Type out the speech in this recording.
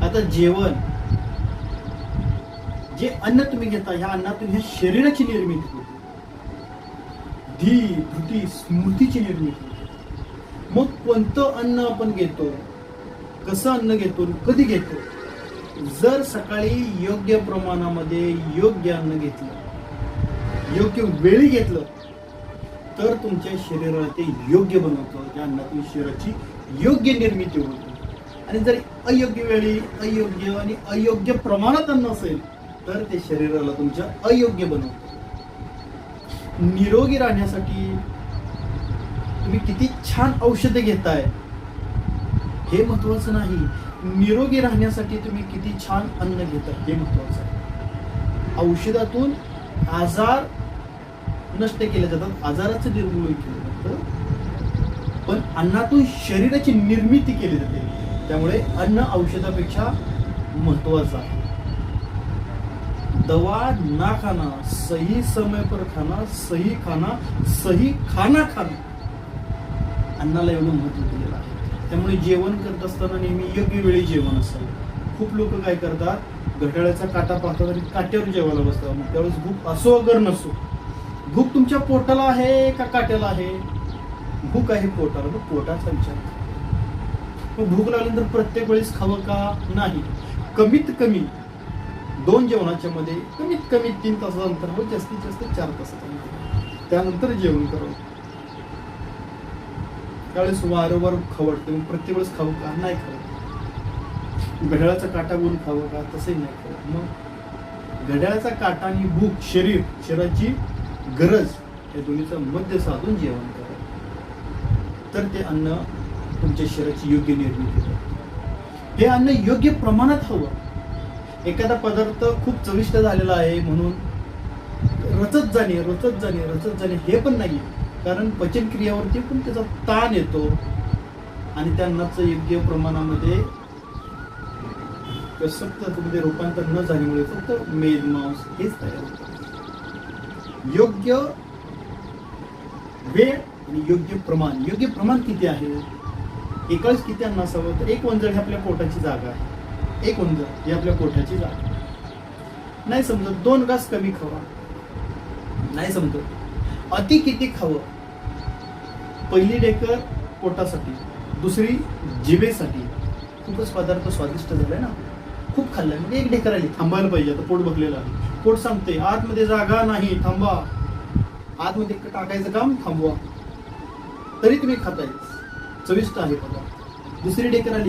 आता जेवण, जे अन्न तुम्ही घेता ह्या अन्नातून ह्या शरीराची निर्मिती होते, धी धृती स्मृतीची निर्मिती होते. मग कोणतं अन्न आपण घेतो, कसं अन्न घेतो, कधी घेतो? जर सकाळी योग्य प्रमाणामध्ये योग्य अन्न घेतलं, योग्य वेळी घेतलं, तर तुमच्या शरीराला ते योग्य बनवतं. त्या अन्नातून शरीराची योग्य निर्मिती होते. आणि जर अयोग्य वेळी, अयोग्य आणि अयोग्य प्रमाणात अन्न असेल तर ते शरीराला तुमच्या अयोग्य बनवतं. निरोगी राहण्यासाठी तुम्ही किती छान औषधे घेताय हे महत्वाचं नाही, निरोगी राहण्यासाठी तुम्ही किती छान अन्न घेताय हे महत्वाचं आहे. औषधातून आजार नष्ट केले जातात, आजाराचं निर्मूलन केलं जातं, पण अन्नातून शरीराची निर्मिती केली जाते. त्यामुळे अन्न औषधापेक्षा महत्वाचं आहे. दवा ना खाना, सही समय पर खाना, सही खाना, सही खाना खाना, अन्नाला एवढं महत्व दिलेलं आहे. त्यामुळे जेवण करत असताना नेहमी योग्य वेळी जेवण असावं. खूप लोक काय करतात, घड्याळाचा काटा पाहतात आणि काट्यावर जेवायला बसतात. मग त्यावेळेस भूक असो अगर नसो, भूक तुमच्या पोटाला आहे का काट्याला आहे? भूक आहे पोटाला, मग पोटाचा विचार. मग भूक लागल्यानंतर प्रत्येक वेळेस खावं का? नाही. कमीत कमी 2 जेवणाच्या मध्ये कमीत कमी 3 तासाचं अंतर व जास्तीत जास्त 4 तासाचं अंतर, त्यानंतर जेवण करावं. त्यावेळेस वारंवार खावं वाटतं, मग प्रत्येक वेळेस खावं का? नाही खावं. घड्याळाचा काटा गुण खावं का? तसंही नाही खावं. मग घड्याळाचा काटा आणि भूक, शरीराची गरज, या दोन्हीचं मध्य साधून जेवण करावं, तर ते अन्न तुमच्या शरीराची योग्य निर्मिती करतं. हे अन्न योग्य प्रमाणात हवं. एखादा पदार्थ खूप चविष्ट झालेला आहे म्हणून रचत जाणे हे पण नाही, कारण पचनक्रियावरती पण त्याचा ताण येतो आणि त्या अन्नाचं योग्य प्रमाणामध्ये सत्वामध्ये रूपांतर न झाल्यामुळे फक्त मेद मांस हेच तयार होतं. योग्य वेळ आणि योग्य प्रमाण किती आहे? एकाच किती अन्न असावं? तर 1 वंजळ ही आपल्या पोटाची जागा आहे. 1 वंजळ ही आपल्या पोटाची जागा. नाही समजत 2 घास कमी खावा, नाही समजत अति किती खावं? पहिली ढेकर पोटासाठी, दुसरी जिभेसाठी. खूपच पदार्थ स्वादिष्ट झालाय ना, खूप खाल्लाय, मग 1 ढेकर आली, थांबायला पाहिजे. आता पोट भरलेलं आहे, पोट सांगते आतमध्ये जागा नाही, थांबा. आतमध्ये टाकायचं काम थांबवा, तरी तुम्ही खाताय, चविष्ट आहे पदार्थ. दुसरी ढेकर आली,